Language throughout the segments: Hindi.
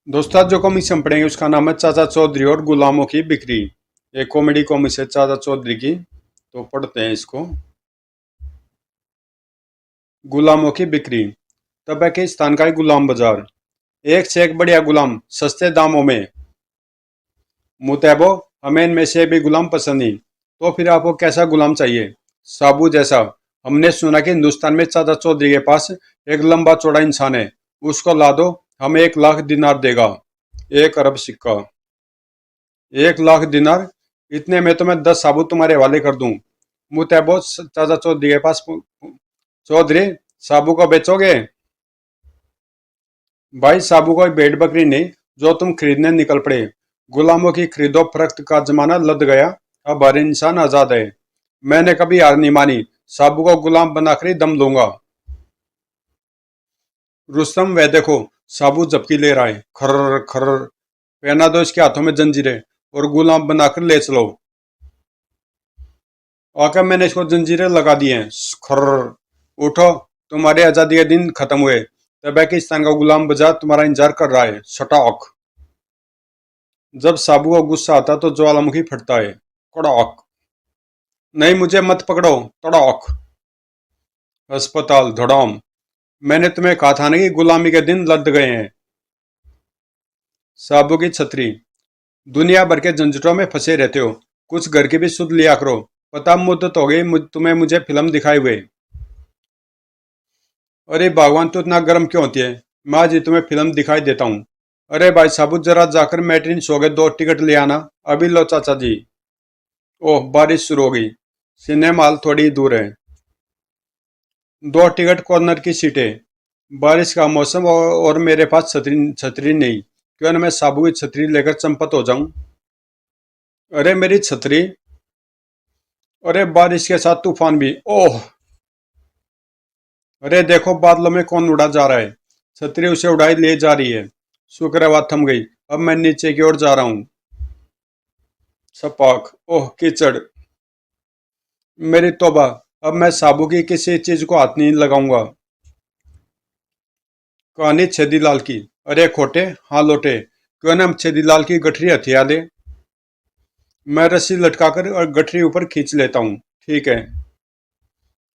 दोस्तों आज जो कॉमिक्स हम पढ़ेंगे उसका नाम है चाचा चौधरी और गुलामों की बिक्री। एक कॉमेडी कॉमिक्स है चाचा चौधरी की। तो पढ़ते हैं इसको। गुलामों की बिक्री। तबकीस्तान का एक गुलाम बाजार। एक से एक बढ़िया गुलाम सस्ते दामों में। मुतैबो, हमें इनमें से भी गुलाम पसंद नहीं। तो फिर आपको कैसा गुलाम चाहिए? साबू जैसा। हमने सुना कि हिंदुस्तान में चाचा चौधरी के पास एक लंबा चौड़ा इंसान है। उसको ला दो, हमें 1 लाख दिनार देगा। 1 अरब सिक्का। 1 लाख दिनार? इतने में तो मैं 10 साबुत तुम्हारे हवाले कर दूं। मुतैबो चाचा चौधरी के पास। चौधरी, साबू को बेचोगे? भाई साबू कोई भेड़ बकरी नहीं जो तुम खरीदने निकल पड़े। गुलामों की खरीदो फरोख्त का जमाना लद गया। अब हर इंसान आजाद है। मैंने कभी हार नहीं मानी। साबू को गुलाम बनाकर ही दम लूंगा। रुस्तम, वह देखो, साबू झपकी ले रहा है। खर्र खर्र। पहना दो इसके हाथों में जंजीरें और गुलाम बनाकर ले चलो। आकर मैंने इसको जंजीरें लगा दी हैं। खर्र। उठो, तुम्हारे आजादी के दिन खत्म हुए। तबकीस्तान का गुलाम बाजार तुम्हारा इंतजार कर रहा है। सटाक। जब साबू को गुस्सा आता तो ज्वालामुखी फटता है। कड़ाक। नहीं, मुझे मत पकड़ो। तड़ाक। अस्पताल धड़ाम। मैंने तुम्हें कहा था ना कि गुलामी के दिन लद गए हैं। साबू की छतरी। दुनिया भर के झंझटों में फंसे रहते हो, कुछ घर की भी सुध लिया करो। पता मुद्दत हो गई तुम्हें मुझे फिल्म दिखाए हुए। अरे भगवान, तू इतना गर्म क्यों होती है? मैं आज ही तुम्हें फिल्म दिखाई देता हूँ। अरे भाई साबू, जरा जाकर मैट्रिन शो के 2 टिकट ले आना। अभी लो चाचा जी। ओह, बारिश शुरू हो गई। सिनेमा हॉल थोड़ी दूर है। 2 टिकट कॉर्नर की सीटें। बारिश का मौसम और मेरे पास छतरी छतरी नहीं। क्यों ना मैं साबू की छतरी लेकर चंपत हो जाऊं। अरे मेरी छतरी। अरे बारिश के साथ तूफान भी। ओह। अरे देखो, बादलों में कौन उड़ा जा रहा है। छतरी उसे उड़ाई ले जा रही है। शुक्र है बात थम गई। अब मैं नीचे की ओर जा रहा हूँ। छपाक। ओह कीचड़। मेरी तौबा। अब मैं साबू की किसी चीज को हाथ नहीं लगाऊंगा। कहानी छेदीलाल की। अरे खोटे, हाँ लोटे, क्यों ना हम छेदीलाल की गठरी हथिया दे। मैं रस्सी लटकाकर और गठरी ऊपर खींच लेता हूँ। ठीक है।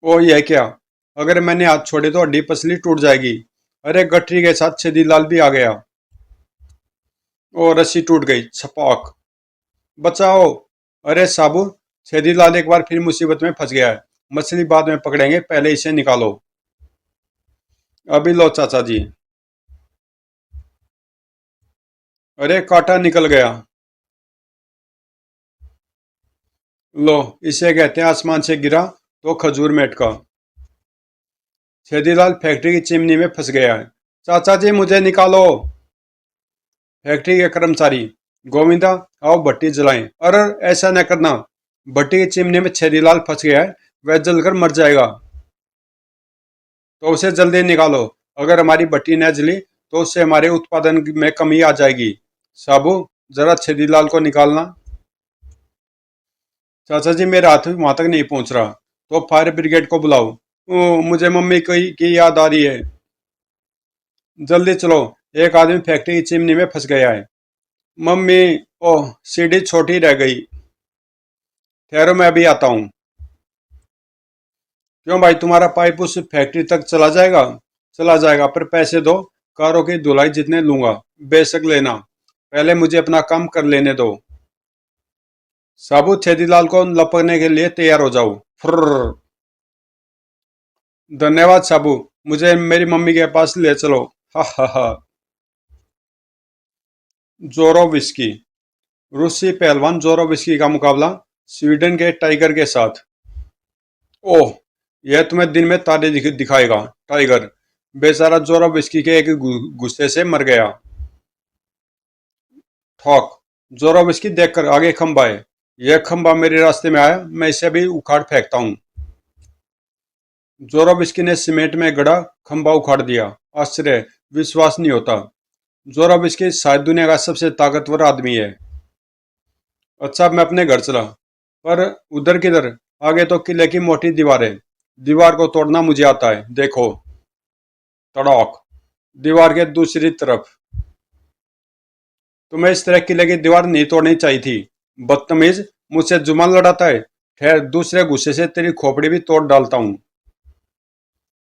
ओ यह क्या? अगर मैंने हाथ छोड़े तो हड्डी पसली टूट जाएगी। अरे गठरी के साथ छेदीलाल भी आ गया। ओ रस्सी टूट गई। छपाक। बचाओ। अरे साबू, छेदीलाल एक बार फिर मुसीबत में फंस गया है। मछली बाद में पकड़ेंगे, पहले इसे निकालो। अभी लो चाचा जी। अरे कांटा निकल गया। लो, इसे कहते हैं आसमान से गिरा तो खजूर में अटका। छेदीलाल फैक्ट्री की चिमनी में फंस गया है। चाचा जी मुझे निकालो। फैक्ट्री के कर्मचारी। गोविंदा, आओ भट्टी जलाएं। अरे ऐसा न करना। भट्टी की चिमनी में छेदीलाल फंस गया है। वह जलकर मर जाएगा। तो उसे जल्दी निकालो। अगर हमारी भट्टी न जली तो उससे हमारे उत्पादन में कमी आ जाएगी। साबू, जरा छेदीलाल को निकालना। चाचा जी, मेरा हाथ वहां तक नहीं पहुंच रहा। तो फायर ब्रिगेड को बुलाओ। मुझे मम्मी की याद आ रही है। जल्दी चलो। एक आदमी फैक्ट्री की चिमनी में फंस गया है। मम्मी। ओह, सीढ़ी छोटी रह गई। ठहरो, मैं अभी आता हूँ। क्यों भाई, तुम्हारा पाइप उस फैक्ट्री तक चला जाएगा? चला जाएगा, पर पैसे दो। कारों की धुलाई जितने लूंगा। बेशक लेना। पहले मुझे अपना काम कर लेने दो। साबु, छेदीलाल को लपकने के लिए तैयार हो जाओ। फुर्र। धन्यवाद साबू। मुझे मेरी मम्मी के पास ले चलो। हा हा हा। जोरोविस्की। रूसी पहलवान जोरोविस्की का मुकाबला स्वीडन के टाइगर के साथ। ओह, यह तुम्हें दिन में तारे दिखाएगा। टाइगर। बेचारा जोरोविस्की के एक गुस्से से मर गया। ठोक। जोरोविस्की देखकर आगे खंबा है। यह खंबा मेरे रास्ते में आया, मैं इसे भी उखाड़ फेंकता हूँ। जोरोविस्की ने सीमेंट में गड़ा खंबा उखाड़ दिया। आश्चर्य, विश्वास नहीं होता। जोरोविस्की शायद दुनिया का सबसे ताकतवर आदमी है। अच्छा, अब मैं अपने घर चला। पर उधर किधर? आगे तो किले की मोटी दीवार है। दीवार को तोड़ना मुझे आता है, देखो। तड़ाक। दीवार के दूसरी तरफ। तुम्हें इस तरह की लगी दीवार नहीं तोड़नी चाहिए थी। बदतमीज, मुझसे जुबान लड़ाता है। ठहर, दूसरे गुस्से से तेरी खोपड़ी भी तोड़ डालता हूँ।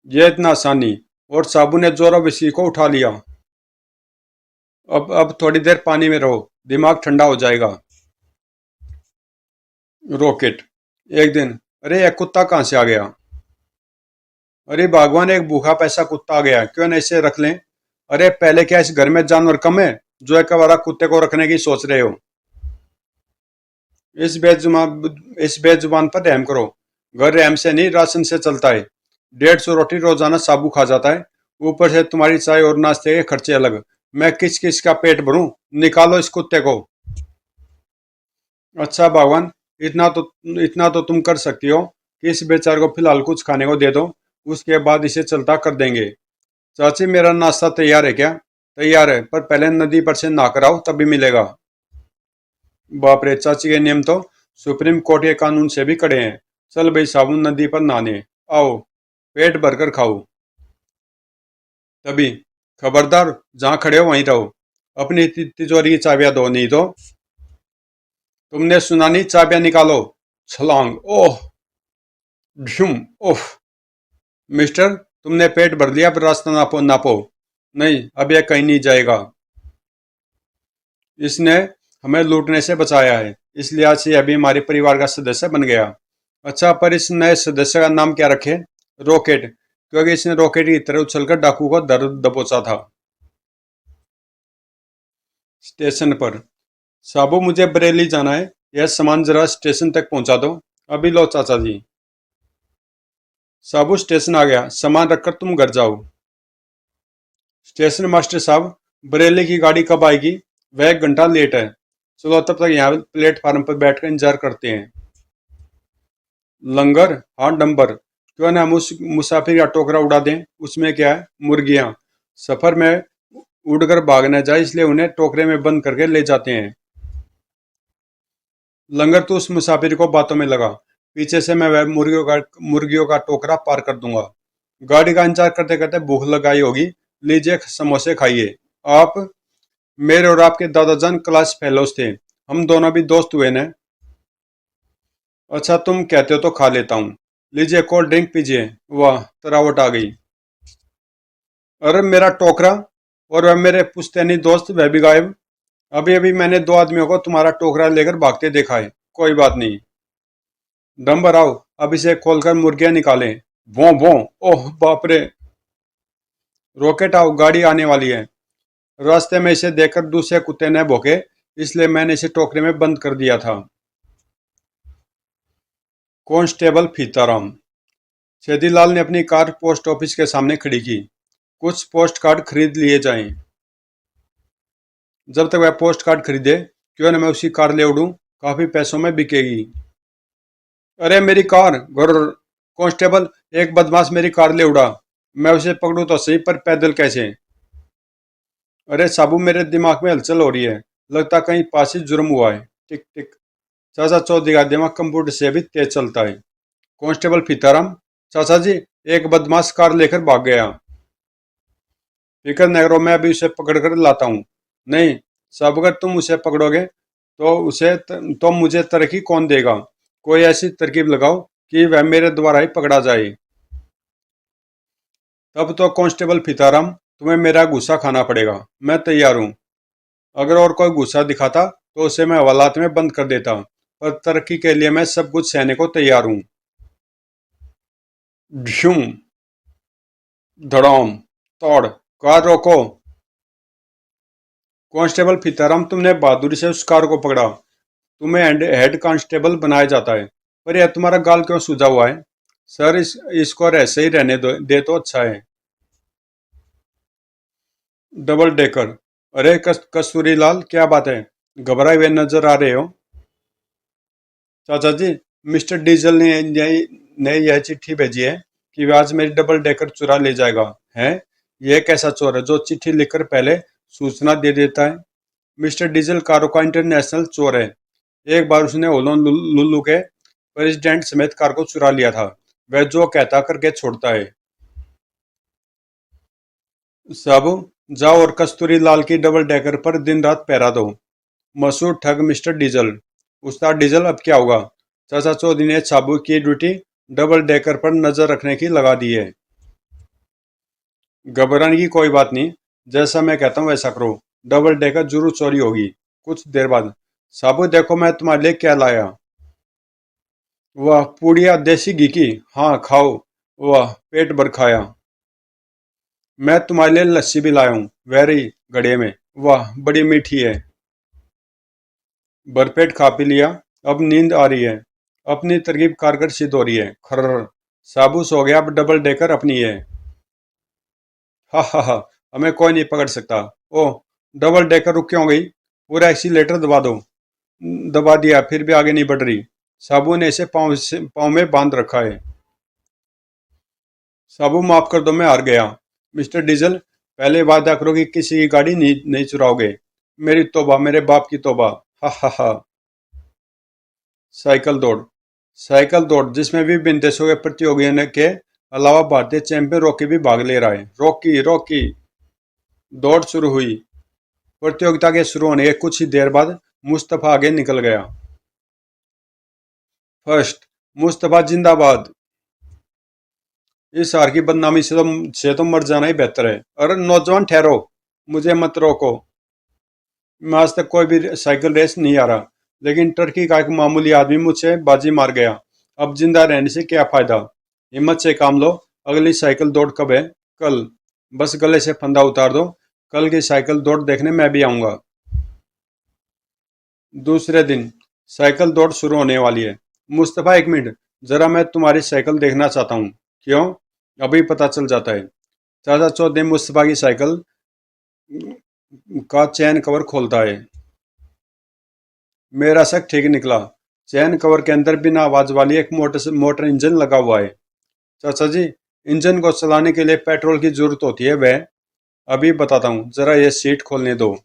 ये इतना आसानी। और साबू ने जोरा विसी को उठा लिया। अब थोड़ी देर पानी में रहो, दिमाग ठंडा हो जाएगा। रॉकेट। एक दिन, अरे एक कुत्ता कहाँ से आ गया? अरे भगवान, एक भूखा पैसा कुत्ता आ गया, क्यों नहीं इसे रख लें? अरे पहले क्या इस घर में जानवर कम है जो एक बार कुत्ते को रखने की सोच रहे हो? इस बेजुबान इस बेजुबान पर रहम करो। घर रहम से नहीं, राशन से चलता है। 150 रोटी रोजाना साबू खा जाता है। ऊपर से तुम्हारी चाय और नाश्ते के खर्चे अलग। मैं किस किस का पेट भरूं? निकालो इस कुत्ते को। अच्छा भगवान, इतना तो तुम कर सकती हो कि इस बेचारे को फिलहाल कुछ खाने को दे दो। उसके बाद इसे चलता कर देंगे। चाची, मेरा नाश्ता तैयार है क्या? तैयार है, पर पहले नदी पर से नहा कर आओ, तभी मिलेगा। बाप रे, चाची के नियम तो सुप्रीम कोर्ट के कानून से भी कड़े हैं। चल भाई साबुन, नदी पर नहाने आओ। पेट भरकर खाओ। तभी, खबरदार, जहाँ खड़े हो वहीं रहो। अपनी तिजोरी की चाबियां दो, नहीं तो। तुमने सुना नहीं? चाबियां निकालो। छलांग, ओह। ढूम, ओह। मिस्टर, तुमने पेट भर लिया, अब रास्ता नापो नापो। नहीं, अब यह कहीं नहीं जाएगा। इसने हमें लूटने से बचाया है, इसलिए आज से अभी हमारे परिवार का सदस्य बन गया। अच्छा, पर इस नए सदस्य का नाम क्या रखे? रॉकेट, क्योंकि इसने रॉकेट की तरह उछलकर डाकू को दर दबोचा था। स्टेशन पर। साबू, मुझे बरेली जाना है। यह सामान जरा स्टेशन तक पहुंचा दो। अभी लो चाचा जी। साबू स्टेशन आ गया, सामान रखकर तुम घर जाओ। स्टेशन मास्टर साहब, बरेली की गाड़ी कब आएगी? वह 1 घंटा लेट है। चलो तब तक यहाँ प्लेटफार्म पर बैठकर इंतजार करते हैं। लंगर, हाँ डंबर। क्यों ना हम उस मुसाफिर का टोकरा उड़ा दें, उसमें क्या है, मुर्गियां। सफर में उड़कर भाग न जाए, इसलिए उन्हें टोकरे में बंद करके ले जाते हैं। लंगर, तो उस मुसाफिर को बातों में लगा। पीछे से मैं वह मुर्गियों का टोकरा पार कर दूंगा। गाड़ी का इंतजार करते करते भूख लगाई होगी। लीजिए समोसे खाइए। आप, मेरे और आपके दादाजान क्लास फेलोज थे। हम दोनों भी दोस्त हुए न। अच्छा, तुम कहते हो तो खा लेता हूँ। लीजिए कोल्ड ड्रिंक पीजिए। वाह, तरावट आ गई। अरे मेरा टोकरा, और वह मेरे पुश्तैनी दोस्त, वह भी गायब। अभी अभी मैंने 2 आदमियों को तुम्हारा टोकरा लेकर भागते देखा है। कोई बात नहीं। डंबर आओ, अब इसे खोलकर मुर्गियां निकालें। भों भों। ओह बाप रे। रॉकेट आओ, गाड़ी आने वाली है। रास्ते में इसे देखकर दूसरे कुत्ते न भौंके, इसलिए मैंने इसे टोकरे में बंद कर दिया था। कांस्टेबल फीताराम। छेदीलाल ने अपनी कार पोस्ट ऑफिस के सामने खड़ी की। कुछ पोस्ट कार्ड खरीद लिए जाएं। जब तक वह पोस्ट कार्ड खरीदे, क्यों न मैं उसी कार ले उड़ूं। काफी पैसों में बिकेगी। अरे मेरी कार, गुर्र। कांस्टेबल, एक बदमाश मेरी कार ले उड़ा। मैं उसे पकड़ूं तो सही, पर पैदल कैसे? अरे साबू, मेरे दिमाग में हलचल हो रही है। लगता कहीं पास ही जुर्म हुआ है। टिक टिक। चाचा चौधरी का दिमाग कंप्यूटर से भी तेज चलता है। कांस्टेबल फीताराम। चाचा जी, एक बदमाश कार लेकर भाग गया। फिकर न करो, मैं अभी उसे पकड़ कर लाता हूँ। नहीं साहब, अगर तुम उसे पकड़ोगे तो मुझे तरक्की कौन देगा? कोई ऐसी तरकीब लगाओ कि वह मेरे द्वारा ही पकड़ा जाए। तब तो कांस्टेबल फीताराम, तुम्हें मेरा गुस्सा खाना पड़ेगा। मैं तैयार हूँ। अगर और कोई गुस्सा दिखाता तो उसे मैं हवालात में बंद कर देता, पर तरक्की के लिए मैं सब कुछ सहने को तैयार हूँ। ढूम, धड़ाम, तोड़। कार रोको। कांस्टेबल फीताराम, तुमने बहादुरी से उस कार को पकड़ा। तुम्हें हेड कांस्टेबल बनाया जाता है। पर यह तुम्हारा गाल क्यों सूजा हुआ है? सर, इसको ऐसे ही रहने दे तो अच्छा है। Double decker. अरे कस्तूरी लाल, क्या बात है? घबराए हुए नजर आ रहे हो। चाचा जी, मिस्टर डीजल ने यह चिट्ठी भेजी है कि वह आज मेरी डबल डेकर चुरा ले जाएगा। है? यह कैसा चोर है जो चिट्ठी लिखकर पहले सूचना दे देता है? मिस्टर डीजल कारों का इंटरनेशनल चोर है। एक बार उसने ओलोन लुल्लू के प्रेसिडेंट समेत कार को चुरा लिया था। वह जो कहता करके छोड़ता है। साहब, जाओ और कस्तूरी लाल की डबल डेकर पर दिन रात पहरा दो। मशहूर ठग मिस्टर डीजल। उस्ताद डीजल अब क्या होगा? चाचा चौधरी ने साबू की ड्यूटी डबल डेकर पर नजर रखने की लगा दी है। घबराने की कोई बात नहीं, जैसा मैं कहता हूँ वैसा करो। डबल डेकर जरूर चोरी होगी। कुछ देर बाद, साबू देखो मैं तुम्हारे लिए क्या लाया। वाह, पूड़िया देसी घी की। हाँ खाओ। वाह, पेट भर खाया। मैं तुम्हारे लिए लस्सी भी लाया हूँ, वेरी घड़े में। वाह, बड़ी मीठी है। भरपेट खा पी लिया। अब नींद आ रही है। अपनी तरकीब कारगर सिद्ध हो रही है। खर्र। साबू सो गया, अब डबल डेकर अपनी है। हा हा हा। हमें कोई नहीं पकड़ सकता। ओह, डबल डेकर रुक क्यों गई? पूरा एक्सीलेटर दबा दो। दबा दिया, फिर भी आगे नहीं बढ़ रही। साबू ने इसे पाँव में बांध रखा है। साबू माफ कर दो, मैं हार गया। मिस्टर डीजल, पहले वादा करो कि किसी की गाड़ी नहीं चुराओगे। मेरी तौबा, मेरे बाप की तौबा। हा हा हा। साइकिल दौड़। साइकिल दौड़ जिसमें विभिन्न देशों के प्रतियोगियों के अलावा भारतीय चैंपियन रॉकी भी भाग ले रहा है। Rocky Rocky. दौड़ शुरू हुई। प्रतियोगिता के शुरू होने के कुछ ही देर बाद मुस्तफा आगे निकल गया। फर्स्ट। मुस्तफा जिंदाबाद। इस हार की बदनामी से तो मर जाना ही बेहतर है। अरे नौजवान ठहरो, मुझे मत रोको। मैं आज तक कोई भी साइकिल रेस नहीं हारा, लेकिन टर्की का एक मामूली आदमी मुझसे बाजी मार गया। अब जिंदा रहने से क्या फायदा? हिम्मत से काम लो। अगली साइकिल दौड़ कब है? कल। बस गले से फंदा उतार दो। कल की साइकिल दौड़ देखने मैं भी आऊंगा। दूसरे दिन। साइकिल दौड़ शुरू होने वाली है। मुस्तफा, एक मिनट, जरा मैं तुम्हारी साइकिल देखना चाहता हूँ। क्यों? अभी पता चल जाता है। चाचा चौधरी मुस्तफा की साइकिल का चैन कवर खोलता है। मेरा शक ठीक निकला। चैन कवर के अंदर बिना आवाज वाली एक मोटर इंजन लगा हुआ है। चाचा जी, इंजन को चलाने के लिए पेट्रोल की जरूरत होती है वह। अभी बताता हूँ, जरा ये सीट खोलने दो।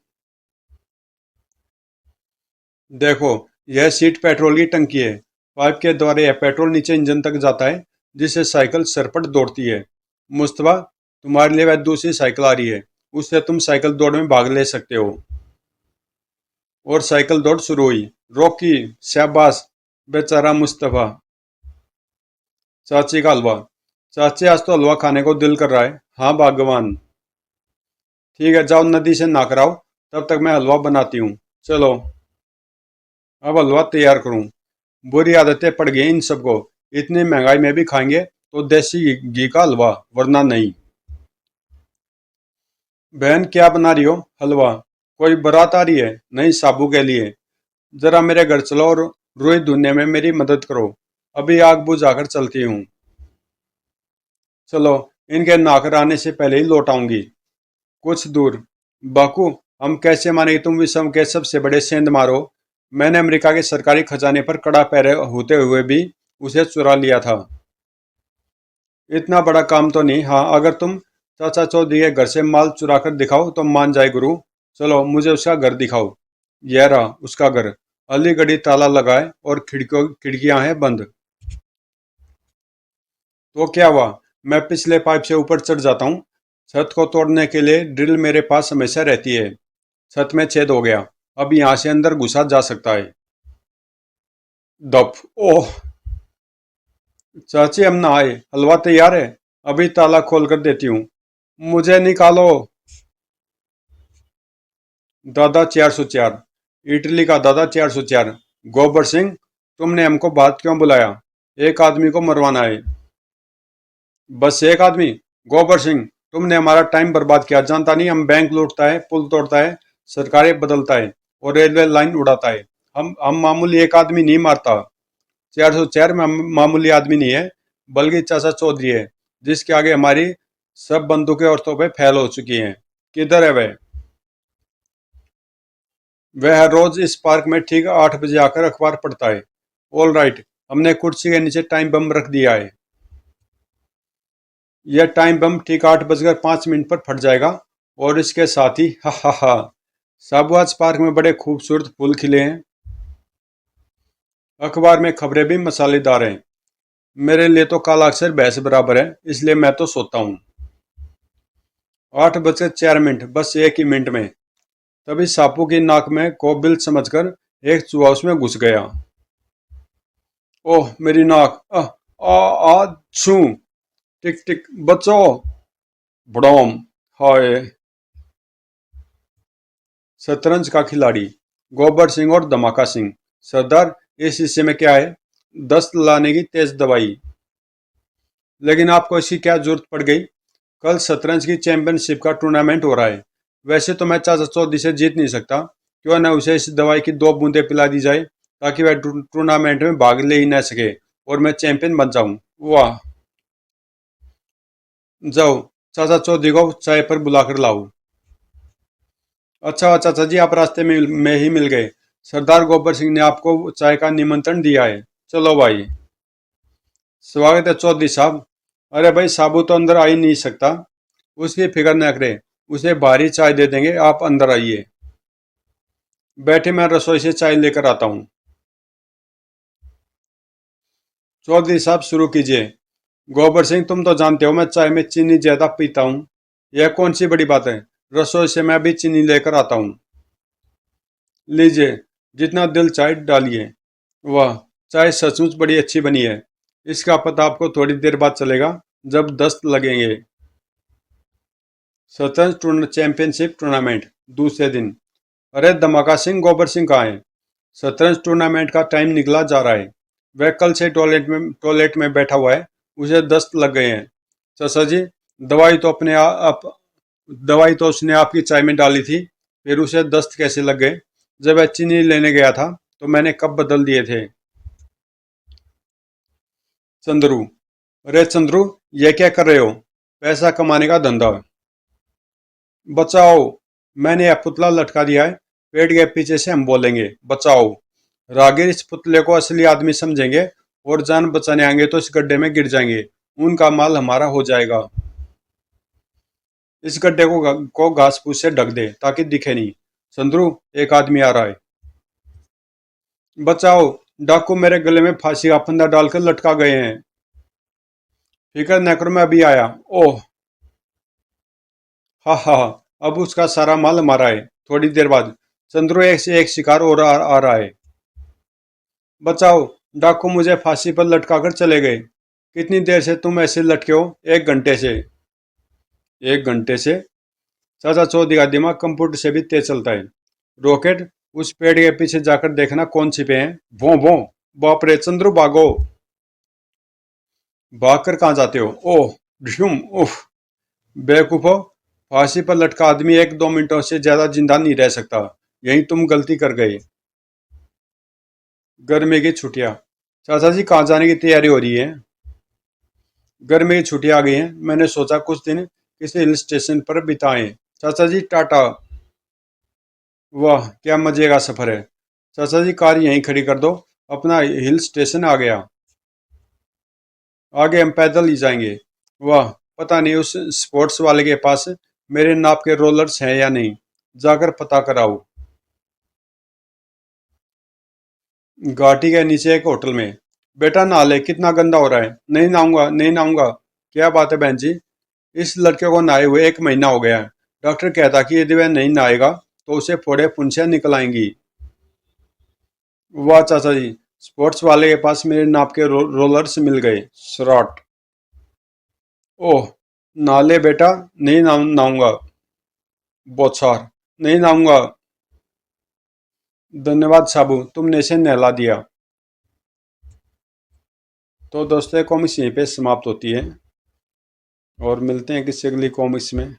देखो, यह सीट पेट्रोल की टंकी है। पाइप के द्वारा यह पेट्रोल नीचे इंजन तक जाता है, जिससे साइकिल सरपट दौड़ती है। मुस्तफा, तुम्हारे लिए वह दूसरी साइकिल आ रही है। उससे तुम साइकिल दौड़ में भाग ले सकते हो। और साइकिल दौड़ शुरू हुई। रॉकी। शाबाश। बेचारा मुस्तफा। चाची का हलवा। चाची, आज तो हलवा खाने को दिल कर रहा है। हाँ भगवान। ठीक है, जाओ नदी से नहा कर आओ। तब तक मैं हलवा बनाती हूँ। चलो। अब हलवा तैयार करूँ। बुरी आदतें पड़ गई इन सबको। इतनी महंगाई में भी खाएंगे तो देसी घी का हलवा, वरना नहीं। बहन, क्या बना रही हो? हलवा? कोई बारात आ रही है? नहीं, साबू के लिए। जरा मेरे घर चलो और रुई धुनने में मेरी मदद करो। अभी आग बुझाकर चलती हूँ। चलो, इनके नहाकर आने से पहले ही लौट आऊंगी। कुछ दूर। बाकू, हम कैसे माने कि तुम विश्व के सबसे बड़े सेंध मारो? मैंने अमेरिका के सरकारी खजाने पर कड़ा पैरे होते हुए भी उसे चुरा लिया था। इतना बड़ा काम तो नहीं। हाँ, अगर तुम चाचा चौधरी के घर से माल चुरा कर दिखाओ तो मान जाए गुरु। चलो, मुझे उसका घर दिखाओ। यह रहा उसका घर। अलीगढ़ी ताला लगाए और खिड़कियां हैं बंद। तो क्या हुआ? मैं पिछले पाइप से ऊपर चढ़ जाता हूँ। छत को तोड़ने के लिए ड्रिल मेरे पास हमेशा रहती है। छत में छेद हो गया। अब यहाँ से अंदर घुसा जा सकता है। दफ। ओह। चाची, हम नहाए, हलवा तैयार है। अभी ताला खोल कर देती हूँ। मुझे निकालो। दादा 404। इटली का दादा 404। गोबर सिंह, तुमने हमको बात क्यों बुलाया? एक आदमी को मरवाना है। बस एक आदमी? गोबर सिंह, तुमने हमारा टाइम बर्बाद किया। जानता नहीं, हम बैंक लूटता है, पुल तोड़ता है, सरकारें बदलता है और रेलवे लाइन उड़ाता है। हम मामूली एक आदमी नहीं मारता। 404 में मामूली आदमी नहीं है, बल्कि चाचा चौधरी है, जिसके आगे हमारी सब बंदूकें औरतों पे फैल हो चुकी हैं। किधर है वह? वह हर रोज इस पार्क में ठीक 8 बजे आकर अखबार पढ़ता है। ऑल राइट, हमने कुर्सी के नीचे टाइम बम रख दिया है। यह टाइम बम ठीक 8 बजकर 5 मिनट पर फट जाएगा। और इसके साथ ही हा हा हा, साबुआज पार्क में बड़े खूबसूरत फूल खिले हैं। अखबार में खबरें भी मसालेदार हैं। मेरे लिए तो काला अक्षर भैंस बराबर है, इसलिए मैं तो सोता हूँ। 8:04, बस 1 ही मिनट में। तभी सापू की नाक में कोबिल समझकर एक चूहा उसमें घुस गया। ओह मेरी नाक, आ छू, टिक टिक बचो, भड़ोम, हाय। शतरंज का खिलाड़ी, गोबर सिंह और धमाका सिंह। सरदार, इस हिस्से में क्या है? दस्त लाने की तेज दवाई। लेकिन आपको इसकी क्या जरूरत पड़ गई? कल शतरंज की चैंपियनशिप का टूर्नामेंट हो रहा है। वैसे तो मैं चाचा चौधरी से जीत नहीं सकता, क्यों न उसे इस दवाई की 2 बूंदें पिला दी जाए, ताकि वह टूर्नामेंट में भाग ले ही न सके और मैं चैंपियन बन जाऊं। वाह। जाओ, चाचा चौधरी को चाय पर बुलाकर लाओ। अच्छा चाचा जी, आप रास्ते में ही मिल गए। सरदार गोबर सिंह ने आपको चाय का निमंत्रण दिया है। चलो भाई। स्वागत है चौधरी साहब। अरे भाई, साबू तो अंदर आ ही नहीं सकता। उसकी फिक्र न करें, उसे भारी चाय दे देंगे, आप अंदर आइए। बैठे, मैं रसोई से चाय लेकर आता हूँ। चौधरी साहब शुरू कीजिए। गोबर सिंह, तुम तो जानते हो मैं चाय में चीनी ज्यादा पीता हूँ। यह कौन सी बड़ी बात है? रसोई से मैं भी चीनी लेकर आता हूँ। लीजिए, जितना दिल चाय डालिए। वाह, चाय सचमुच बड़ी अच्छी बनी है। इसका पता आपको थोड़ी देर बाद चलेगा, जब दस्त लगेंगे। शतरंज चैंपियनशिप टूर्नामेंट दूसरे दिन। अरे धमाका सिंह, गोबर सिंह कहाँ है? शतरंज टूर्नामेंट का टाइम निकला जा रहा है। वह कल से टॉयलेट में बैठा हुआ है। उसे दस्त लग गए हैं। चाचा जी, दवाई तो अपने आप दवाई तो उसने आपकी चाय में डाली थी, फिर उसे दस्त कैसे लग गए? जब वह चीनी लेने गया था तो मैंने कब बदल दिए थे। चंद्रू, अरे चंद्रू, ये क्या कर रहे हो? पैसा कमाने का धंधा। बचाओ, मैंने यह पुतला लटका दिया है। पेड़ के पीछे से हम बोलेंगे बचाओ। रागिर इस पुतले को असली आदमी समझेंगे और जान बचाने आएंगे तो इस गड्ढे में गिर जाएंगे। उनका माल हमारा हो जाएगा। इस गड्ढे को घास फूस से ढक दे ताकि दिखे नहीं। चंद्रू, एक आदमी आ रहा है। बचाओ, डाकू मेरे गले में फांसी का फंदा डालकर लटका गए हैं। फिकर न करो, मैं अभी आया। ओह, हा हा हा, अब उसका सारा माल हमारा है। थोड़ी देर बाद। चंद्रू, एक से एक शिकार और आ रहा है। बचाओ, डाकू मुझे फांसी पर लटका कर चले गए। कितनी देर से तुम ऐसे लटके हो? 1 घंटे से। 1 घंटे से? चाचा चौधरी का दिमाग कंप्यूटर से भी तेज चलता है। रॉकेट, उस पेड़ के पीछे जाकर देखना कौन छिपे हैं। भों भों। बाप रे चंद्रू, भागो। भागकर कहाँ जाते हो? ओह, ढूम, उफ। बेवकूफो, फांसी पर लटका आदमी 1-2 मिनटों से ज्यादा जिंदा नहीं रह सकता। यही तुम गलती कर गए। गर्मी की छुट्टियां। चाचा जी, कहाँ जाने की तैयारी हो रही है? गर्मी की छुट्टियां आ गई हैं, मैंने सोचा कुछ दिन किसी हिल स्टेशन पर बिताएं। चाचा जी टाटा। वाह, क्या मजे का सफर है। चाचा जी, कार यहीं खड़ी कर दो, अपना हिल स्टेशन आ गया। आगे हम पैदल ही जाएंगे। वाह, पता नहीं उस स्पोर्ट्स वाले के पास मेरे नाप के रोलर्स हैं या नहीं। जाकर पता कराओ। घाटी के नीचे एक होटल में। बेटा नहा ले, कितना गंदा हो रहा है। नहीं नहाऊंगा, नहीं नहाऊंगा। क्या बात है बहन जी, इस लड़के को नहाए हुए 1 महीना हो गया है। डॉक्टर कहता कि यदि वह नहीं नहाएगा तो उसे फोड़े फुंसियां निकल आएंगी। वाह चाचा जी, स्पोर्ट्स वाले के पास मेरे नाप के रोलर्स मिल गए। शॉट। ओह, नहा ले बेटा। नहीं नहाऊंगा। बौछार। नहीं नहाऊंगा। धन्यवाद साबू, तुमने इसे नहला दिया। तो दोस्तों, कॉमिक्स यहीं पे समाप्त होती है और मिलते हैं किसी अगली कॉमिक्स में।